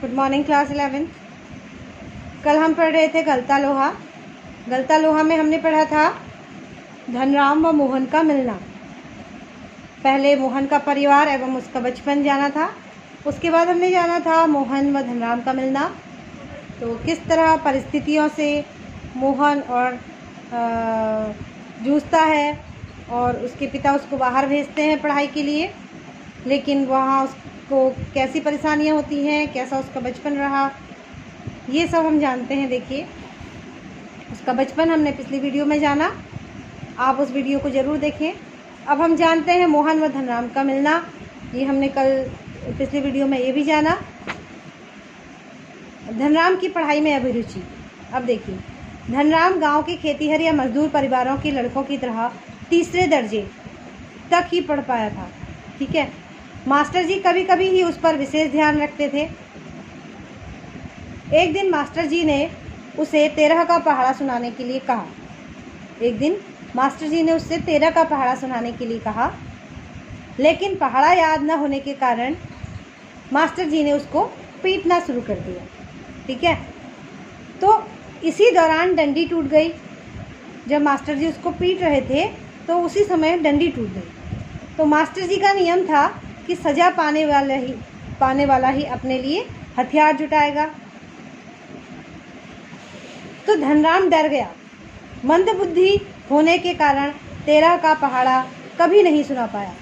Good morning class 11। कल हम पढ़ रहे थे गलता लोहा। गलता लोहा में हमने पढ़ा था धनराम व मोहन का मिलना। पहले मोहन का परिवार एवं उसका बचपन जाना था, उसके बाद हमने जाना था मोहन व धनराम का मिलना। तो किस तरह परिस्थितियों से मोहन और जूझता है और उसके पिता उसको बाहर भेजते हैं पढ़ाई के लिए, लेकिन वहाँ उसको कैसी परेशानियाँ होती हैं, कैसा उसका बचपन रहा, ये सब हम जानते हैं। देखिए, उसका बचपन हमने पिछली वीडियो में जाना, आप उस वीडियो को ज़रूर देखें। अब हम जानते हैं मोहन व धनराम का मिलना, ये हमने कल पिछली वीडियो में ये भी जाना। धनराम की पढ़ाई में अभिरुचि। अब देखिए, धनराम गांव के खेतीहर या मजदूर परिवारों के लड़कों की तरह तीसरे दर्जे तक ही पढ़ पाया था। ठीक है, मास्टर जी कभी कभी ही उस पर विशेष ध्यान रखते थे। एक दिन मास्टर जी ने उसे 13 का पहाड़ा सुनाने के लिए कहा। एक दिन मास्टर जी ने उससे 13 का पहाड़ा सुनाने के लिए कहा, लेकिन पहाड़ा याद न होने के कारण मास्टर जी ने उसको पीटना शुरू कर दिया। ठीक है, तो इसी दौरान डंडी टूट गई। जब मास्टर जी उसको पीट रहे थे तो उसी समय डंडी टूट गई। तो मास्टर जी का नियम था कि सजा पाने वाला ही अपने लिए हथियार जुटाएगा। तो धनराम डर गया। मंदबुद्धि होने के कारण 13 का पहाड़ा कभी नहीं सुना पाया।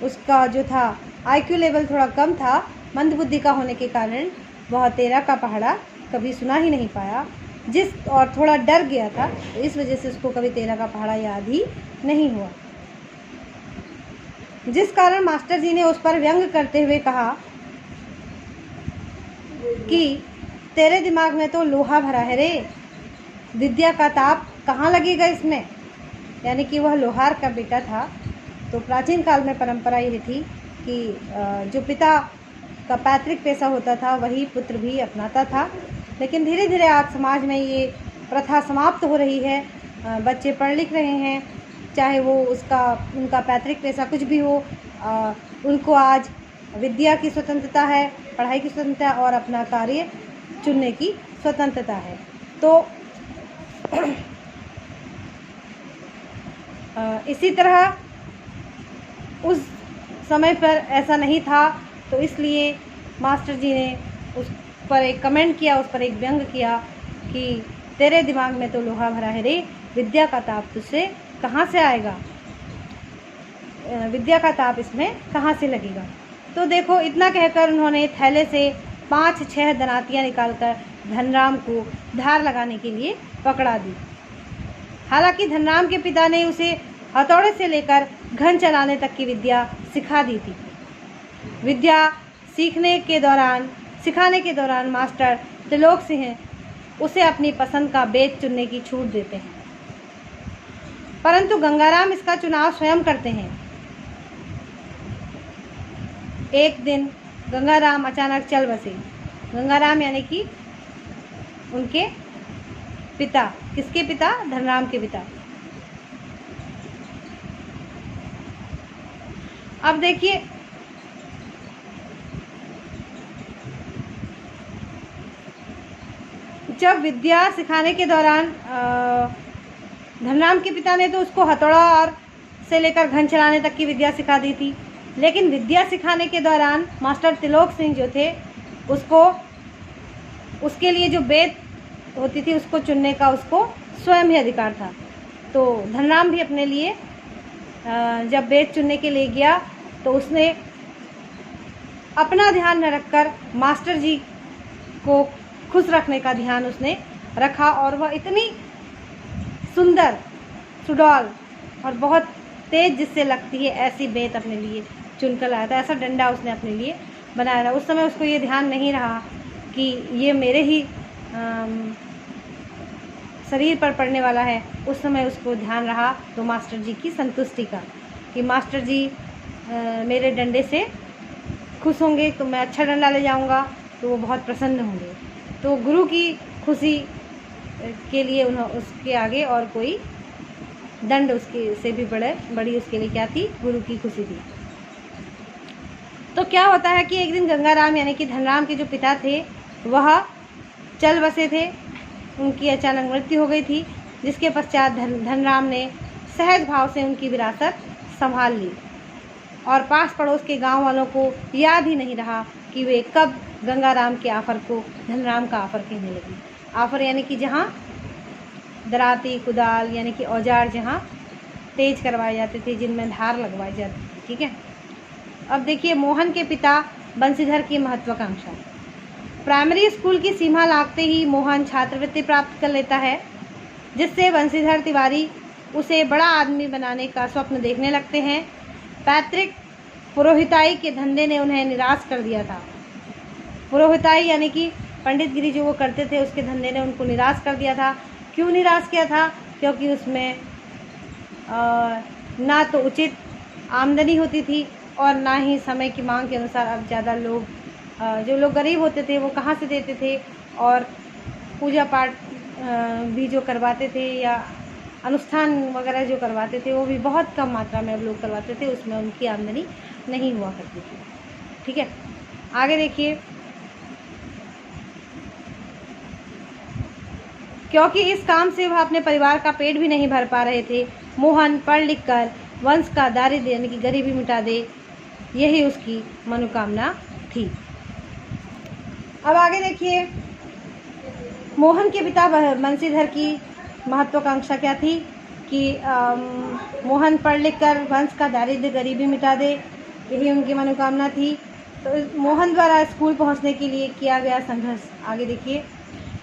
उसका जो था IQ लेवल थोड़ा कम था, मंदबुद्धि का होने के कारण वह 13 का पहाड़ा कभी सुना ही नहीं पाया, और थोड़ा डर गया था, तो इस वजह से उसको कभी 13 का पहाड़ा याद ही नहीं हुआ। जिस कारण मास्टर जी ने उस पर व्यंग करते हुए कहा कि तेरे दिमाग में तो लोहा भरा है रे, विद्या का ताप कहाँ लगेगा इसमें। यानी कि वह लोहार का बेटा था। तो प्राचीन काल में परंपरा ये थी कि जो पिता का पैतृक पेशा होता था वही पुत्र भी अपनाता था, लेकिन धीरे धीरे आज समाज में ये प्रथा समाप्त हो रही है। बच्चे पढ़ लिख रहे हैं, चाहे वो उनका पैतृक पेशा कुछ भी हो, उनको आज विद्या की स्वतंत्रता है, पढ़ाई की स्वतंत्रता और अपना कार्य चुनने की स्वतंत्रता है। तो इसी तरह उस समय पर ऐसा नहीं था, तो इसलिए मास्टर जी ने उस पर एक कमेंट किया, उस पर एक व्यंग किया कि तेरे दिमाग में तो लोहा भरा है रे, विद्या का ताप तुझसे कहाँ से आएगा, विद्या का ताप इसमें कहाँ से लगेगा। तो देखो, इतना कहकर उन्होंने थैले से 5-6 दनातियाँ निकालकर धनराम को धार लगाने के लिए पकड़ा दी। हालांकि धनराम के पिता ने उसे हथौड़े से लेकर घन चलाने तक की विद्या सिखा दी थी। विद्या सिखाने के दौरान मास्टर त्रिलोक सिंह उसे अपनी पसंद का बेत चुनने की छूट देते हैं, परंतु गंगाराम इसका चुनाव स्वयं करते हैं। एक दिन गंगाराम अचानक चल बसे। गंगाराम यानी कि उनके पिता। किसके पिता? धनराम के पिता। अब देखिए, जब विद्या सिखाने के दौरान धनराम के पिता ने तो उसको हथौड़ा और से लेकर घन चलाने तक की विद्या सिखा दी थी, लेकिन विद्या सिखाने के दौरान मास्टर त्रिलोक सिंह जो थे, उसके लिए जो बेत होती थी उसको चुनने का उसको स्वयं ही अधिकार था। तो धनराम भी अपने लिए जब बेत चुनने के लिए गया तो उसने अपना ध्यान न रखकर मास्टर जी को खुश रखने का ध्यान उसने रखा, और वह इतनी सुंदर, सुडौल और बहुत तेज जिससे लगती है ऐसी बेत अपने लिए चुनकर लाया था। ऐसा डंडा उसने अपने लिए बनाया था। उस समय उसको ये ध्यान नहीं रहा कि ये मेरे ही शरीर पर पड़ने वाला है। उस समय उसको ध्यान रहा तो मास्टर जी की संतुष्टि का, कि मास्टर जी मेरे डंडे से खुश होंगे तो मैं अच्छा डंडा ले जाऊंगा, तो वो बहुत प्रसन्न होंगे। तो गुरु की खुशी के लिए उसके आगे और कोई दंड उसके से भी बड़ी उसके लिए क्या थी? गुरु की खुशी थी। तो क्या होता है कि एक दिन गंगाराम यानी कि धनराम के जो पिता थे वह चल बसे थे, उनकी अचानक मृत्यु हो गई थी, जिसके पश्चात धनराम ने सहज भाव से उनकी विरासत संभाल ली और पास पड़ोस के गांव वालों को याद ही नहीं रहा कि वे कब गंगाराम के आफर को धनराम का आफर कहने लगी। आफर यानी कि जहाँ दराती कुदाल यानी कि औजार जहाँ तेज करवाए जाते थे, जिनमें धार लगवाई जाती थी। ठीक है, अब देखिए मोहन के पिता बंसीधर की महत्वाकांक्षा। प्राइमरी स्कूल की सीमा लागते ही मोहन छात्रवृत्ति प्राप्त कर लेता है, जिससे बंसीधर तिवारी उसे बड़ा आदमी बनाने का स्वप्न देखने लगते हैं। पैतृक पुरोहिताई के धंधे ने उन्हें निराश कर दिया था। पुरोहिताई यानी कि पंडितगिरी जो वो करते थे, उसके धंधे ने उनको निराश कर दिया था। क्यों निराश किया था? क्योंकि उसमें ना तो उचित आमदनी होती थी और ना ही समय की मांग के अनुसार अब ज़्यादा लोग जो लोग गरीब होते थे वो कहाँ से देते थे, और पूजा पाठ भी जो करवाते थे या अनुष्ठान वगैरह जो करवाते थे वो भी बहुत कम मात्रा में अब लोग करवाते थे, उसमें उनकी आमदनी नहीं हुआ करती थी। ठीक है, आगे देखिए। क्योंकि इस काम से वह अपने परिवार का पेट भी नहीं भर पा रहे थे, मोहन पढ़ लिख कर वंश का दारिद्र्य यानी कि गरीबी मिटा दे, यही उसकी मनोकामना थी। अब आगे देखिए, मोहन के पिता बंसीधर की महत्वाकांक्षा क्या थी कि मोहन पढ़ लिख कर वंश का दारिद्र्य गरीबी मिटा दे, यही उनकी मनोकामना थी। तो मोहन द्वारा स्कूल पहुंचने के लिए किया गया संघर्ष। आगे देखिए,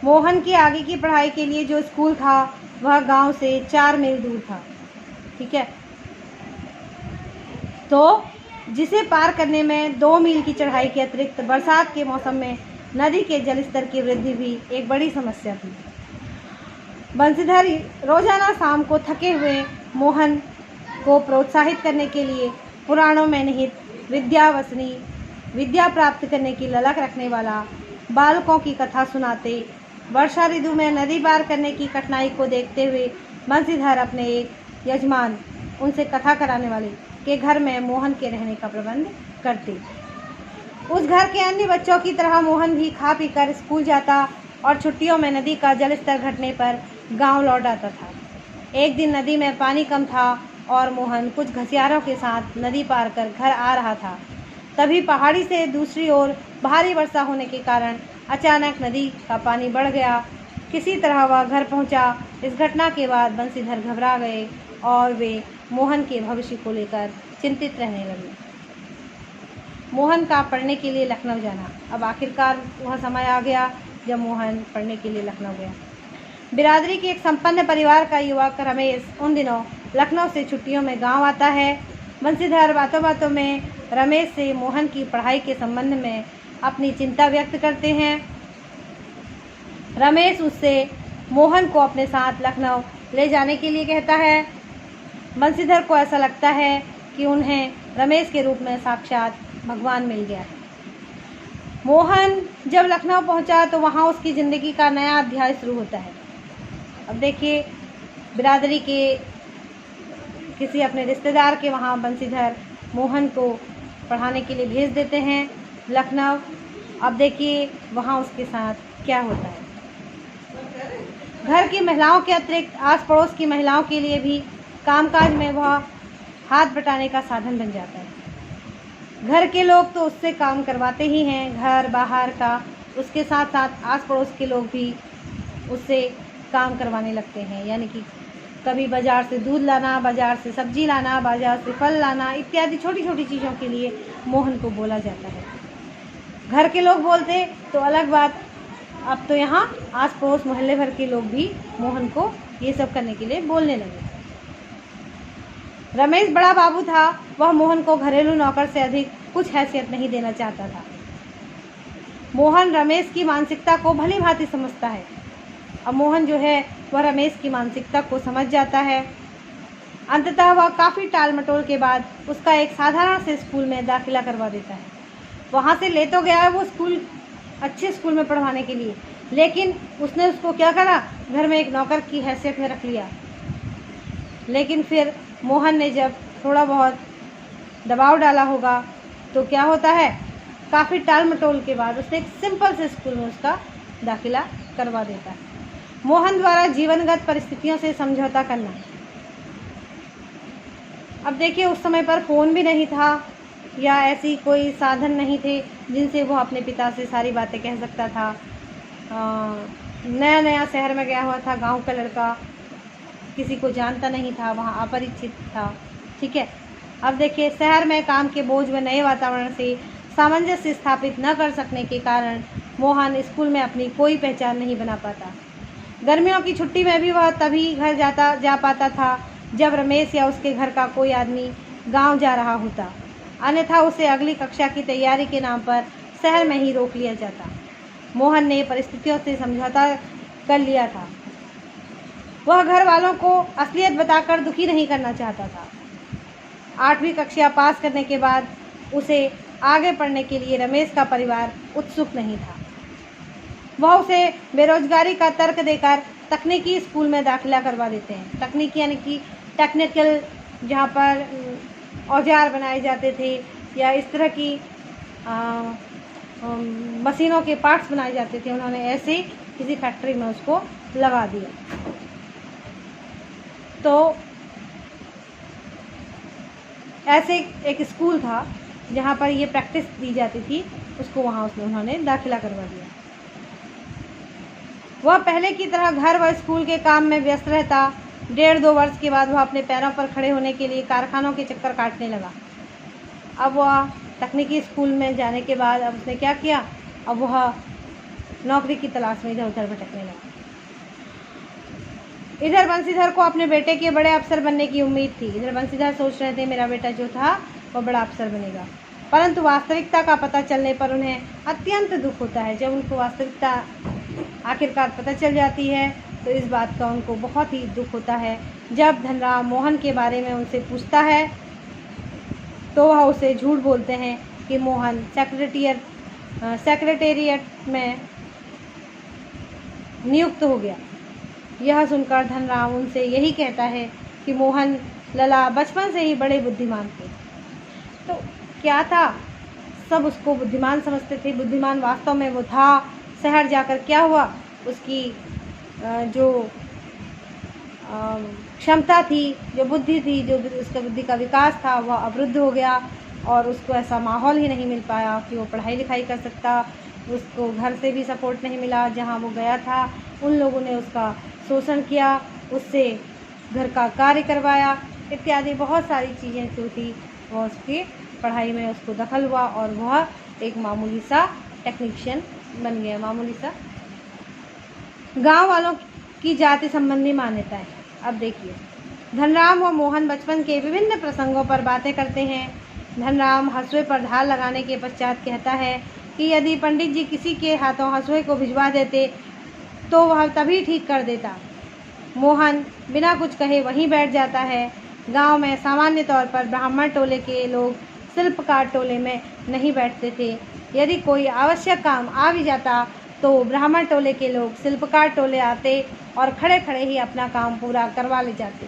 मोहन की आगे की पढ़ाई के लिए जो स्कूल था वह गांव से 4 मील दूर था। ठीक है, तो जिसे पार करने में 2 मील की चढ़ाई के अतिरिक्त बरसात के मौसम में नदी के जलस्तर की वृद्धि भी एक बड़ी समस्या थी। बंसीधर रोजाना शाम को थके हुए मोहन को प्रोत्साहित करने के लिए पुराणों में निहित विद्यावसनी, विद्या प्राप्त करने की ललक रखने वाला बालकों की कथा सुनाते। वर्षा ऋतु में नदी पार करने की कठिनाई को देखते हुए बंसीधर अपने एक यजमान, उनसे कथा कराने वाले के घर में मोहन के रहने का प्रबंध करते। उस घर के अन्य बच्चों की तरह मोहन भी खा पी कर स्कूल जाता और छुट्टियों में नदी का जलस्तर घटने पर गांव लौट आता था। एक दिन नदी में पानी कम था और मोहन कुछ घसियारों के साथ नदी पार कर घर आ रहा था। तभी पहाड़ी से दूसरी ओर भारी वर्षा होने के कारण अचानक नदी का पानी बढ़ गया। किसी तरह वह घर पहुंचा। इस घटना के बाद बंसीधर घबरा गए और वे मोहन के भविष्य को लेकर चिंतित रहने लगे। मोहन का पढ़ने के लिए लखनऊ जाना। अब आखिरकार वह समय आ गया जब मोहन पढ़ने के लिए लखनऊ गया। बिरादरी के एक संपन्न परिवार का युवक रमेश उन दिनों लखनऊ से छुट्टियों में गांव आता है। बंसीधर बातों बातों में रमेश से मोहन की पढ़ाई के संबंध में अपनी चिंता व्यक्त करते हैं। रमेश उससे मोहन को अपने साथ लखनऊ ले जाने के लिए कहता है। बंसीधर को ऐसा लगता है कि उन्हें रमेश के रूप में साक्षात भगवान मिल गया। मोहन जब लखनऊ पहुंचा तो वहां उसकी ज़िंदगी का नया अध्याय शुरू होता है। अब देखिए, बिरादरी के किसी अपने रिश्तेदार के वहाँ बंसीधर मोहन को पढ़ाने के लिए भेज देते हैं लखनऊ। अब देखिए वहाँ उसके साथ क्या होता है। घर की महिलाओं के अतिरिक्त आस पड़ोस की महिलाओं के लिए भी कामकाज में वह हाथ बटाने का साधन बन जाता है। घर के लोग तो उससे काम करवाते ही हैं, घर बाहर का, उसके साथ साथ आस पड़ोस के लोग भी उससे काम करवाने लगते हैं। यानी कि कभी बाज़ार से दूध लाना, बाज़ार से सब्जी लाना, बाज़ार से फल लाना इत्यादि छोटी छोटी चीज़ों के लिए मोहन को बोला जाता है। घर के लोग बोलते तो अलग बात, अब तो यहाँ आस पड़ोस मोहल्ले भर के लोग भी मोहन को ये सब करने के लिए बोलने लगे। रमेश बड़ा बाबू था, वह मोहन को घरेलू नौकर से अधिक कुछ हैसियत नहीं देना चाहता था। मोहन रमेश की मानसिकता को भली भांति समझता है। अब मोहन जो है वह रमेश की मानसिकता को समझ जाता है। अंततः वह काफ़ी टाल मटोल के बाद उसका एक साधारण से स्कूल में दाखिला करवा देता है। वहाँ से ले तो गया है वो स्कूल, अच्छे स्कूल में पढ़वाने के लिए, लेकिन उसने उसको क्या करा, घर में एक नौकर की हैसियत में रख लिया। लेकिन फिर मोहन ने जब थोड़ा बहुत दबाव डाला होगा तो क्या होता है, काफ़ी टाल मटोल के बाद उसने एक सिंपल से स्कूल में उसका दाखिला करवा देता है। मोहन द्वारा जीवनगत परिस्थितियों से समझौता करना। अब देखिए, उस समय पर फ़ोन भी नहीं था या ऐसी कोई साधन नहीं थे जिनसे वो अपने पिता से सारी बातें कह सकता था। नया नया शहर में गया हुआ था, गांव का लड़का, किसी को जानता नहीं था, वहाँ अपरिचित था। ठीक है। अब देखिए, शहर में काम के बोझ व नए वातावरण से सामंजस्य स्थापित न कर सकने के कारण मोहन स्कूल में अपनी कोई पहचान नहीं बना पाता। गर्मियों की छुट्टी में भी वह तभी घर जा पाता था जब रमेश या उसके घर का कोई आदमी गांव जा रहा होता, अन्यथा उसे अगली कक्षा की तैयारी के नाम पर शहर में ही रोक लिया जाता। मोहन ने परिस्थितियों से समझौता कर लिया था। वह घर वालों को असलियत बताकर दुखी नहीं करना चाहता था। 8वीं कक्षा पास करने के बाद उसे आगे पढ़ने के लिए रमेश का परिवार उत्सुक नहीं था। वह उसे बेरोजगारी का तर्क देकर तकनीकी स्कूल में दाखिला करवा देते हैं। तकनीकी यानी कि टेक्निकल, जहाँ पर औजार बनाए जाते थे या इस तरह की मशीनों के पार्ट्स बनाए जाते थे, उन्होंने ऐसे किसी फैक्ट्री में उसको लगा दिया। तो ऐसे एक स्कूल था जहाँ पर ये प्रैक्टिस दी जाती थी, उसको वहाँ उन्होंने दाखिला करवा दिया। वह पहले की तरह घर व स्कूल के काम में व्यस्त रहता। 1.5-2 वर्ष के बाद वह अपने पैरों पर खड़े होने के लिए कारखानों के चक्कर काटने लगा। अब वह तकनीकी स्कूल में जाने के बाद अब उसने क्या किया, अब वह नौकरी की तलाश में इधर उधर भटकने लगा। इधर बंसीधर को अपने बेटे के बड़े अफसर बनने की उम्मीद थी। इधर बंसीधर सोच रहे थे मेरा बेटा जो था वो बड़ा अफसर बनेगा, परंतु वास्तविकता का पता चलने पर उन्हें अत्यंत दुख होता है। जब उनको वास्तविकता आखिरकार पता चल जाती है तो इस बात का उनको बहुत ही दुख होता है। जब धनराम मोहन के बारे में उनसे पूछता है तो वह उसे झूठ बोलते हैं कि मोहन सेक्रेटेरिएट में नियुक्त हो गया। यह सुनकर धनराम उनसे यही कहता है कि मोहन लला बचपन से ही बड़े बुद्धिमान थे। तो क्या था, सब उसको बुद्धिमान समझते थे। बुद्धिमान वास्तव में वो था। शहर जाकर क्या हुआ, उसकी जो क्षमता थी, जो बुद्धि थी, जो उसका बुद्धि का विकास था, वह अवरुद्ध हो गया और उसको ऐसा माहौल ही नहीं मिल पाया कि वो पढ़ाई लिखाई कर सकता। उसको घर से भी सपोर्ट नहीं मिला। जहाँ वो गया था उन लोगों ने उसका शोषण किया, उससे घर का कार्य करवाया, इत्यादि बहुत सारी चीज़ें जो थी वह उसकी पढ़ाई में उसको दखल हुआ और वह एक मामूली सा टेक्नीशियन बन गया। मामूली सा। गांव वालों की जाति संबंधी मान्यताएं। अब देखिए, धनराम व मोहन बचपन के विभिन्न प्रसंगों पर बातें करते हैं। धनराम हंसुए पर धार लगाने के पश्चात कहता है कि यदि पंडित जी किसी के हाथों हंसुए को भिजवा देते तो वह तभी ठीक कर देता। मोहन बिना कुछ कहे वहीं बैठ जाता है। गांव में सामान्य तौर पर ब्राह्मण टोले के लोग शिल्पकार टोले में नहीं बैठते थे। यदि कोई आवश्यक काम आ भी जाता तो ब्राह्मण टोले के लोग शिल्पकार टोले आते और खड़े खड़े ही अपना काम पूरा करवा ले जाते।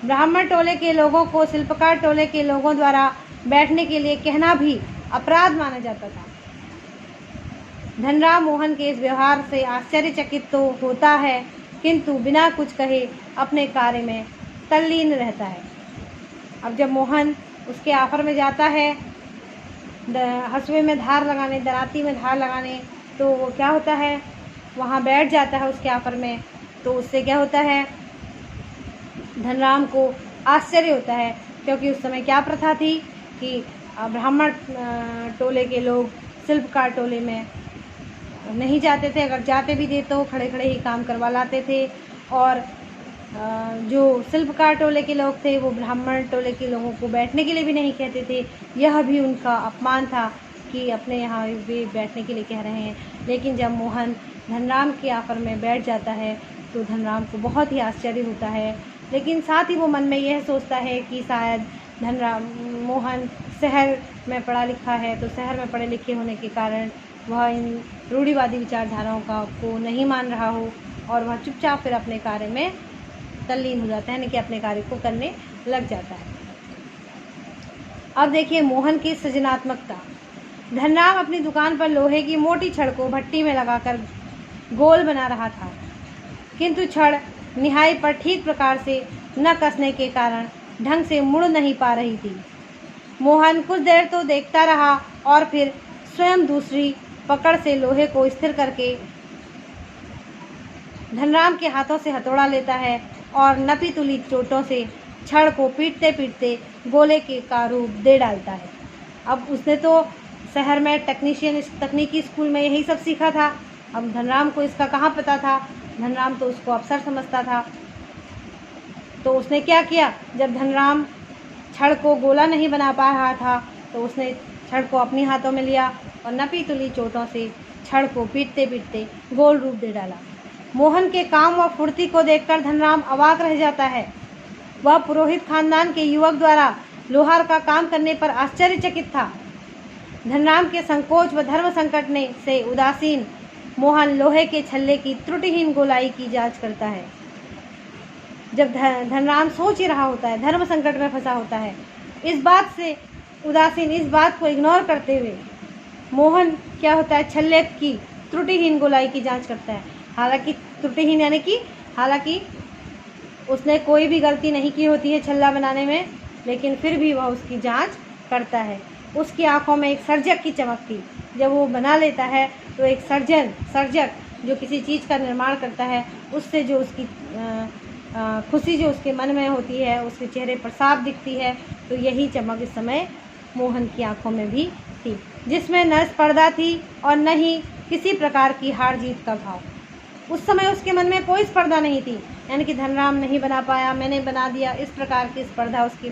ब्राह्मण टोले के लोगों को शिल्पकार टोले के लोगों द्वारा बैठने के लिए कहना भी अपराध माना जाता था। धनराम मोहन के इस व्यवहार से आश्चर्यचकित तो होता है, किंतु बिना कुछ कहे अपने कार्य में तल्लीन रहता है। अब जब मोहन उसके ऑफर में जाता है हंसुए में धार लगाने, दराती में धार लगाने, तो वो क्या होता है, वहाँ बैठ जाता है उसके ऑफर में। तो उससे क्या होता है, धनराम को आश्चर्य होता है, क्योंकि उस समय क्या प्रथा थी कि ब्राह्मण टोले के लोग शिल्पकार टोले में नहीं जाते थे। अगर जाते भी थे तो खड़े खड़े ही काम करवा लाते थे। और जो शिल्पकार टोले के लोग थे वो ब्राह्मण टोले के लोगों को बैठने के लिए भी नहीं कहते थे। यह भी उनका अपमान था कि अपने यहाँ भी बैठने के लिए कह रहे हैं। लेकिन जब मोहन धनराम के ऑफर में बैठ जाता है तो धनराम को बहुत ही आश्चर्य होता है, लेकिन साथ ही वो मन में यह सोचता है कि शायद मोहन शहर में पढ़ा लिखा है, तो शहर में पढ़े लिखे होने के कारण वह इन रूढ़िवादी विचारधाराओं को नहीं मान रहा हो और वह चुपचाप फिर अपने कार्य में तल्लीन हो जाता है, यानी कि अपने कार्य को करने लग जाता है। अब देखिए मोहन की सृजनात्मकता। धनराम अपनी दुकान पर लोहे की मोटी छड़ को भट्टी में लगाकर गोल बना रहा था, किंतु छड़ निहाई पर ठीक प्रकार से न कसने के कारण ढंग से मुड़ नहीं पा रही थी। मोहन कुछ देर तो देखता रहा और फिर स्वयं दूसरी पकड़ से लोहे को स्थिर करके धनराम के हाथों से हथौड़ा लेता है और नपी तुली चोटों से छड़ को पीटते पीटते गोले के का रूप दे डालता है। अब उसने तो शहर में तकनीकी स्कूल में यही सब सीखा था। अब धनराम को इसका कहाँ पता था। धनराम तो उसको अफसर समझता था। तो उसने क्या किया, जब धनराम छड़ को गोला नहीं बना पा रहा था तो उसने छड़ को अपने हाथों में लिया और नपी तुली चोटों से छड़ को पीटते पीटते गोल रूप दे डाला। मोहन के काम व फुर्ती को देखकर धनराम अवाक रह जाता है। वह पुरोहित खानदान के युवक द्वारा लोहार का काम करने पर आश्चर्यचकित था। धनराम के संकोच व धर्म संकट ने से उदासीन मोहन लोहे के छल्ले की त्रुटिहीन गोलाई की जांच करता है। जब धनराम सोच ही रहा होता है, धर्म संकट में फंसा होता है, इस बात से उदासीन, इस बात को इग्नोर करते हुए मोहन क्या होता है, छल्ले की त्रुटिहीन गोलाई की जांच करता है। हालांकि त्रुटिहीन यानी कि हालांकि उसने कोई भी गलती नहीं की होती है छल्ला बनाने में, लेकिन फिर भी वह उसकी जांच करता है। उसकी आंखों में एक सर्जक की चमक थी। जब वो बना लेता है तो एक सर्जक जो किसी चीज़ का निर्माण करता है, उससे जो उसकी खुशी जो उसके मन में होती है, उसके चेहरे पर साफ दिखती है। तो यही चमक इस समय मोहन की आंखों में भी थी, जिसमें न स्पर्धा थी और न ही किसी प्रकार की हार जीत का भाव। उस समय उसके मन में कोई स्पर्धा नहीं थी, यानी कि धनराम नहीं बना पाया, मैंने बना दिया, इस प्रकार की स्पर्धा उसके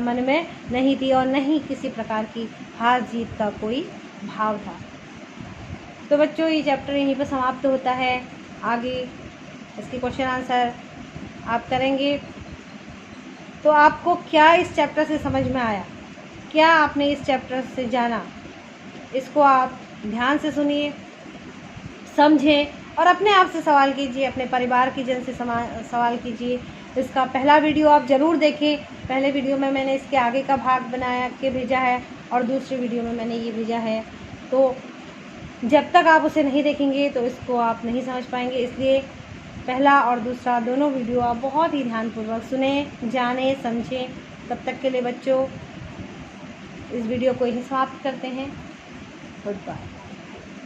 मन में नहीं थी और न ही किसी प्रकार की हार जीत का कोई भाव था। तो बच्चों, ये चैप्टर यहीं पर समाप्त होता है। आगे इसके क्वेश्चन आंसर आप करेंगे। तो आपको क्या इस चैप्टर से समझ में आया, क्या आपने इस चैप्टर से जाना, इसको आप ध्यान से सुनिए, समझें और अपने आप से सवाल कीजिए, अपने परिवार की जन से सवाल कीजिए। इसका पहला वीडियो आप ज़रूर देखें। पहले वीडियो में मैंने इसके आगे का भाग बना के भेजा है और दूसरे वीडियो में मैंने ये भेजा है। तो जब तक आप उसे नहीं देखेंगे तो इसको आप नहीं समझ पाएंगे। इसलिए पहला और दूसरा दोनों वीडियो आप बहुत ही ध्यानपूर्वक सुने, जाने, समझें। तब तक के लिए बच्चों, इस वीडियो को यहीं समाप्त करते हैं। Good bye.